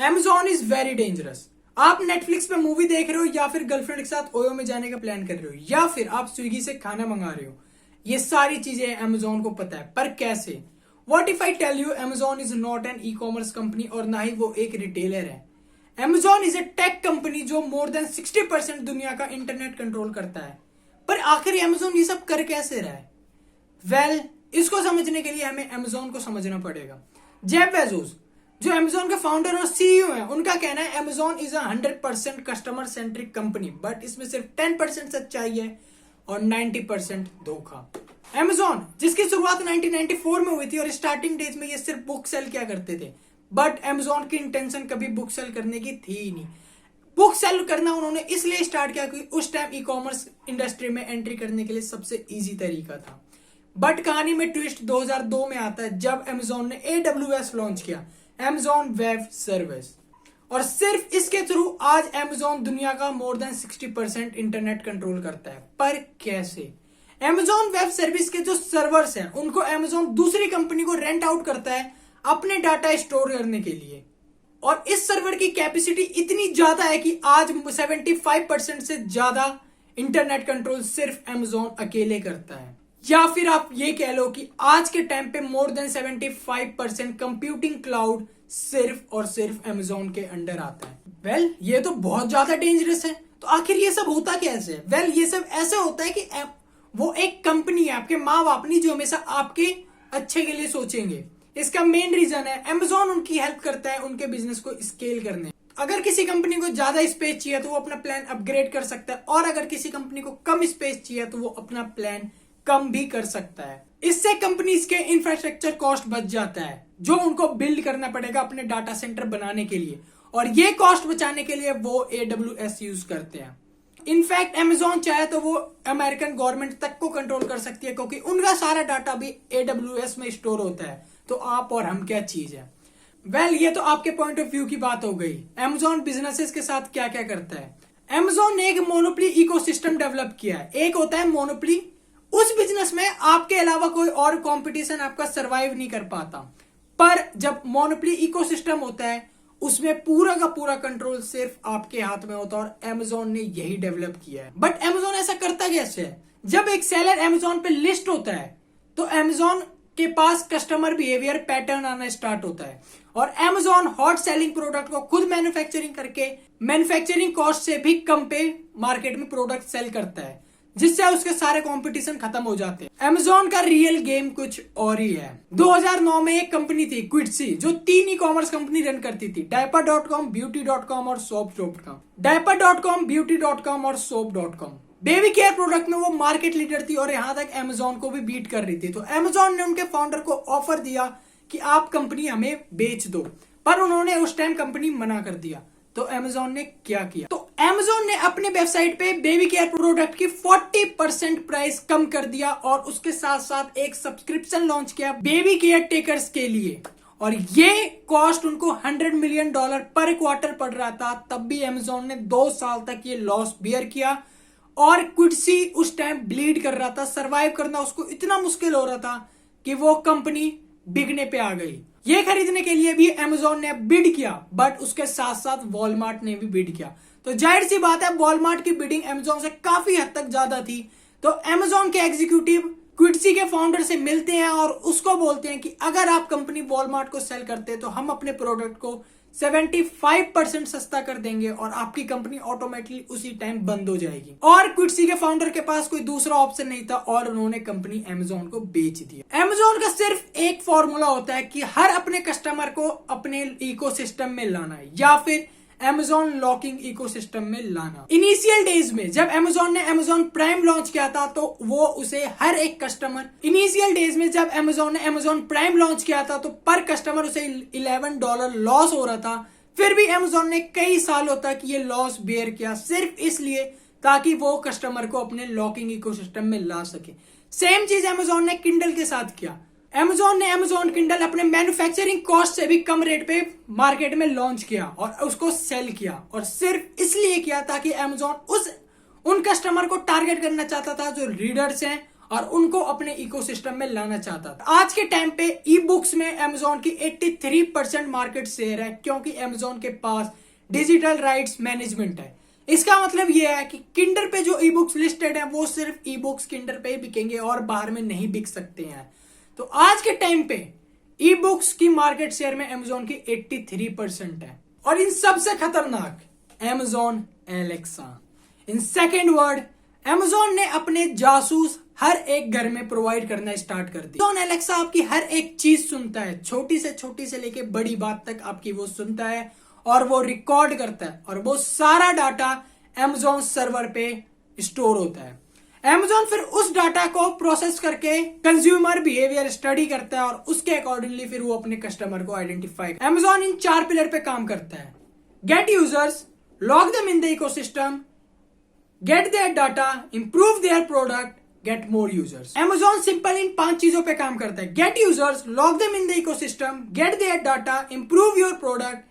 Amazon is very dangerous. आप Netflix पे movie देख रहे हो या फिर गर्लफ्रेंड के साथ ओयो में जाने का प्लान कर रहे हो या फिर आप स्विगी से खाना मंगा रहे हो, ये सारी चीजें Amazon को पता है। पर कैसे? What if I tell you Amazon is not an e commerce company और ना ही वो एक रिटेलर है। Amazon is a tech company जो मोर देन 60% दुनिया का इंटरनेट कंट्रोल करता है। पर आखिर Amazon ये सब कर कैसे रहा है? इसको समझने के लिए हमें Amazon को समझना पड़ेगा। जेफ बेजोस जो Amazon के फाउंडर और सीईओ हैं, उनका कहना है Amazon is 100% customer centric company, but इसमें सिर्फ 10% सच्चाई है और 90% धोखा। Amazon जिसकी शुरुआत 1994 में हुई थी और स्टार्टिंग डेज में ये सिर्फ बुक सेल किया करते थे, बट Amazon की इंटेंशन कभी बुक सेल करने की थी ही नहीं। बुक सेल करना उन्होंने इसलिए स्टार्ट किया क्योंकि उस टाइम ई कॉमर्स इंडस्ट्री में एंट्री करने के लिए सबसे इजी तरीका था। बट कहानी में ट्विस्ट 2002 में आता है जब Amazon ने AWS लॉन्च किया, Amazon वेब सर्विस, और सिर्फ इसके थ्रू आज Amazon दुनिया का मोर देन 60% इंटरनेट कंट्रोल करता है। पर कैसे? Amazon वेब सर्विस के जो सर्वर्स हैं उनको Amazon दूसरी कंपनी को रेंट आउट करता है अपने डाटा स्टोर करने के लिए, और इस सर्वर की कैपेसिटी इतनी ज्यादा है कि आज 75% से ज्यादा इंटरनेट कंट्रोल सिर्फ Amazon अकेले करता है। या फिर आप ये कह लो कि आज के टाइम पे मोर देन 75% कंप्यूटिंग क्लाउड सिर्फ और सिर्फ Amazon के अंडर आता है। ये तो बहुत ज्यादा डेंजरस है। तो आखिर ये सब होता कैसे है? ये सब ऐसे होता है कि वो एक कंपनी है, आपके माँ बाप नहीं, जो हमेशा आपके अच्छे के लिए सोचेंगे। इसका मेन रीजन है Amazon उनकी हेल्प करता है उनके बिजनेस को स्केल करने। अगर किसी कंपनी को ज्यादा स्पेस चाहिए तो वो अपना प्लान अपग्रेड कर सकता है, और अगर किसी कंपनी को कम स्पेस चाहिए तो वो अपना प्लान कम भी कर सकता है। इससे कंपनीज के इंफ्रास्ट्रक्चर कॉस्ट बच जाता है जो उनको बिल्ड करना पड़ेगा अपने डाटा सेंटर बनाने के लिए, और ये कॉस्ट बचाने के लिए वो AWS यूज करते हैं। इनफैक्ट Amazon चाहे तो वो अमेरिकन गवर्नमेंट तक को कंट्रोल कर सकती है क्योंकि उनका सारा डाटा भी AWS में स्टोर होता है। तो आप और हम क्या चीज है? ये तो आपके पॉइंट ऑफ व्यू की बात हो गई। Amazon बिजनेसेस के साथ क्या क्या करता है? Amazon ने एक मोनोपोली इकोसिस्टम डेवलप किया है। एक होता है मोनोपोली, उस बिजनेस में आपके अलावा कोई और कंपटीशन आपका सरवाइव नहीं कर पाता। पर जब मोनोपोली इकोसिस्टम होता है उसमें पूरा का पूरा कंट्रोल सिर्फ आपके हाथ में होता है, और Amazon ने यही डेवलप किया है। बट Amazon ऐसा करता कैसे है? जब एक सेलर Amazon पे लिस्ट होता है तो Amazon के पास कस्टमर बिहेवियर पैटर्न आना स्टार्ट होता है, और Amazon हॉट सेलिंग प्रोडक्ट को खुद मैन्युफैक्चरिंग करके मैन्युफैक्चरिंग कॉस्ट से भी कम पे मार्केट में प्रोडक्ट सेल करता है, जिससे उसके सारे कंपटीशन खत्म हो जाते हैं। Amazon का रियल गेम कुछ और ही है। 2009 में एक कंपनी थी क्विट्सी जो 3 ई कॉमर्स कंपनी रन करती थी, diaper.com, beauty.com और soap.com। diaper.com, beauty.com और soap.com बेबी केयर प्रोडक्ट में वो मार्केट लीडर थी और यहां तक Amazon को भी बीट कर रही थी। तो Amazon ने उनके फाउंडर को ऑफर दिया कि आप कंपनी हमें बेच दो, पर उन्होंने उस टाइम कंपनी मना कर दिया। तो Amazon ने क्या किया? तो Amazon ने अपने वेबसाइट पे बेबी केयर प्रोडक्ट की 40% प्राइस कम कर दिया और उसके साथ साथ एक सब्सक्रिप्शन लॉन्च किया बेबी केयर टेकर्स के लिए, और ये कॉस्ट उनको $100 मिलियन पर क्वार्टर पड़ रहा था। तब भी Amazon ने 2 साल तक ये लॉस बियर किया, और क्विट्सी उस टाइम ब्लीड कर रहा था। सरवाइव करना उसको इतना मुश्किल हो रहा था कि वो कंपनी बिकने पे आ गई। ये खरीदने के लिए भी Amazon ने बिड किया, बट उसके साथ साथ वॉलमार्ट ने भी बिड किया। तो जाहिर सी बात है वॉलमार्ट की बिडिंग Amazon से काफी हद तक ज्यादा थी। तो Amazon के एग्जीक्यूटिव क्विट्सी के फाउंडर से मिलते हैं और उसको बोलते हैं कि अगर आप कंपनी वॉलमार्ट को सेल करते हैं तो हम अपने प्रोडक्ट को 75% सस्ता कर देंगे और आपकी कंपनी ऑटोमेटिकली उसी टाइम बंद हो जाएगी। और क्विट्सी के फाउंडर के पास कोई दूसरा ऑप्शन नहीं था और उन्होंने कंपनी Amazon को बेच दिया। Amazon का सिर्फ एक फॉर्मूला होता है कि हर अपने कस्टमर को अपने इकोसिस्टम में लाना है, या फिर Amazon लॉकिंग इकोसिस्टम में लाना। इनिशियल डेज में जब Amazon ने Amazon प्राइम लॉन्च किया था तो वो उसे हर एक कस्टमर लॉन्च किया था तो पर कस्टमर उसे $11 लॉस हो रहा था। फिर भी Amazon ने कई सालों तक ये लॉस बेयर किया सिर्फ इसलिए ताकि वो कस्टमर को अपने लॉकिंग इकोसिस्टम में ला सके। सेम चीज Amazon ने Kindle के साथ किया। Amazon ने Amazon Kindle अपने मैन्युफैक्चरिंग कॉस्ट से भी कम रेट पे मार्केट में लॉन्च किया और उसको सेल किया, और सिर्फ इसलिए किया ताकि Amazon उन कस्टमर को टारगेट करना चाहता था जो रीडर्स हैं और उनको अपने इकोसिस्टम में लाना चाहता था। आज के टाइम पे ई बुक्स में अमेजोन की 83% मार्केट शेयर है, क्योंकि अमेजोन के पास डिजिटल राइट्स मैनेजमेंट है। इसका मतलब यह है कि किंडर पे जो ई बुक्स लिस्टेड है वो सिर्फ ई बुक्स किंडर पे ही बिकेंगे और बाहर में नहीं बिक सकते हैं। तो आज के टाइम पे ई बुक्स की मार्केट शेयर में अमेजोन की 83% है। और इन सबसे खतरनाक Amazon Alexa. In second word, Amazon ने अपने जासूस हर एक घर में प्रोवाइड करना स्टार्ट कर दिया। अमेजोन एलेक्सा आपकी हर एक चीज सुनता है, छोटी से लेके बड़ी बात तक आपकी वो सुनता है और वो रिकॉर्ड करता है, और वो सारा डाटा अमेजोन सर्वर पे स्टोर होता है। अमेजोन फिर उस डाटा को प्रोसेस करके कंज्यूमर बिहेवियर स्टडी करता है और उसके अकॉर्डिंगली फिर वो अपने कस्टमर को आइडेंटिफाई। अमेजोन इन 4 पिलर पे काम करता है: get users, log them in the ecosystem, get their data, improve their product, get more users. Amazon simple in 5 चीजों पे काम करता है: get users, log them in the ecosystem, get their data, improve your product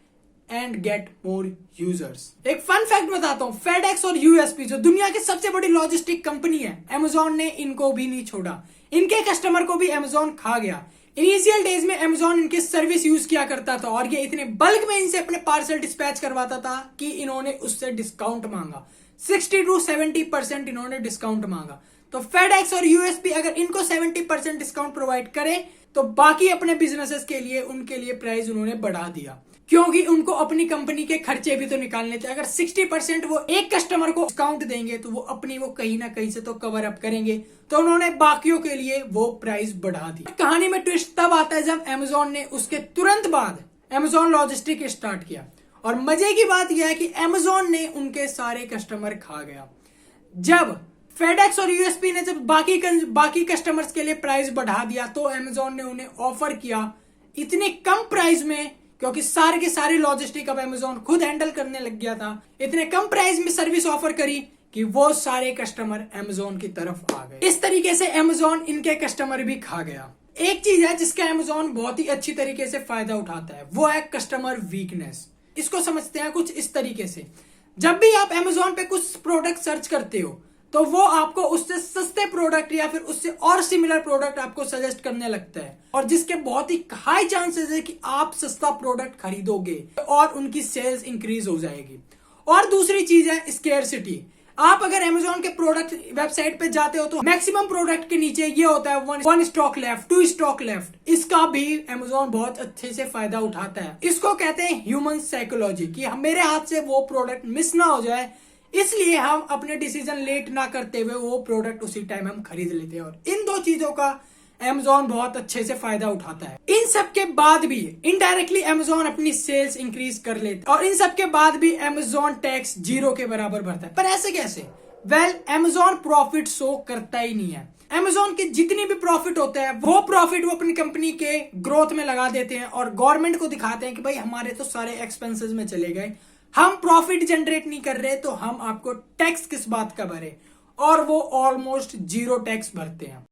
and get more users. एक fun fact बताता हूं, FedEx और USP जो दुनिया की सबसे बड़ी लॉजिस्टिक कंपनी है, अमेजोन ने इनको भी नहीं छोड़ा। इनके कस्टमर को भी अमेजोन खा गया। इनिशियल डेज में अमेजोन इनकी सर्विस यूज किया करता था और ये इतने बल्क में इनसे अपने पार्सल डिस्पैच करवाता था कि इन्होंने उससे डिस्काउंट मांगा। 60 to 70% इन्होंने डिस्काउंट मांगा। तो फेडेक्स और यूएसपी अगर इनको 70% डिस्काउंट प्रोवाइड करे तो बाकी अपने बिजनेसेस के लिए उनके लिए प्राइस उन्होंने बढ़ा दिया, क्योंकि उनको अपनी कंपनी के खर्चे भी तो निकालने थे। अगर 60% वो एक कस्टमर को डिस्काउंट देंगे तो वो अपनी वो कहीं ना कहीं से तो कवर अप करेंगे, तो उन्होंने बाकियों के लिए वो प्राइस बढ़ा दी। कहानी में ट्विस्ट तब आता है जब अमेजोन ने उसके तुरंत बाद अमेजोन लॉजिस्टिक स्टार्ट किया। और मजे की बात यह है कि अमेजोन ने उनके सारे कस्टमर खा गया। जब फेडेक्स और यूएसपी ने जब बाकी कस्टमर्स के लिए प्राइस बढ़ा दिया तो अमेजोन ने उन्हें ऑफर किया इतने कम प्राइस में, क्योंकि सारे के सारे लॉजिस्टिक अब अमेजोन खुद हैंडल करने लग गया था। इतने कम प्राइस में सर्विस ऑफर करी कि वो सारे कस्टमर अमेजोन की तरफ आ गए। इस तरीके से अमेजोन इनके कस्टमर भी खा गया। एक चीज है जिसका अमेजोन बहुत ही अच्छी तरीके से फायदा उठाता है, वो है कस्टमर वीकनेस। इसको समझते हैं कुछ इस तरीके से, जब भी आप अमेजोन पे कुछ प्रोडक्ट सर्च करते हो तो वो आपको उससे सस्ते प्रोडक्ट या फिर उससे और सिमिलर प्रोडक्ट आपको सजेस्ट करने लगता है, और जिसके बहुत ही हाई चांसेस है कि आप सस्ता प्रोडक्ट खरीदोगे और उनकी सेल्स इंक्रीज हो जाएगी। और दूसरी चीज है स्केर्सिटी। आप अगर अमेजोन के प्रोडक्ट वेबसाइट पे जाते हो तो मैक्सिमम प्रोडक्ट के नीचे ये होता है 1 स्टॉक लेफ्ट, 2 स्टॉक लेफ्ट। इसका भी अमेजोन बहुत अच्छे से फायदा उठाता है। इसको कहते हैं ह्यूमन साइकोलॉजी, कि मेरे हाथ से वो प्रोडक्ट मिस ना हो जाए, इसलिए हम अपने डिसीजन लेट ना करते हुए वो प्रोडक्ट उसी टाइम हम खरीद लेते हैं। और इन 2 चीजों का अमेजोन बहुत अच्छे से फायदा उठाता है। इन सब के बाद भी इनडायरेक्टली अमेजोन अपनी सेल्स इंक्रीज कर लेता है, और इन सब के बाद भी अमेजोन टैक्स 0 के बराबर भरता है। पर ऐसे कैसे? अमेजोन प्रॉफिट शो करता ही नहीं है। अमेजोन के जितनी भी प्रॉफिट होता है वो प्रॉफिट वो अपनी कंपनी के ग्रोथ में लगा देते हैं और गवर्नमेंट को दिखाते हैं कि भाई हमारे तो सारे एक्सपेंसेस में चले गए, हम प्रॉफिट जनरेट नहीं कर रहे, तो हम आपको टैक्स किस बात का भरे, और वो ऑलमोस्ट 0 टैक्स भरते हैं।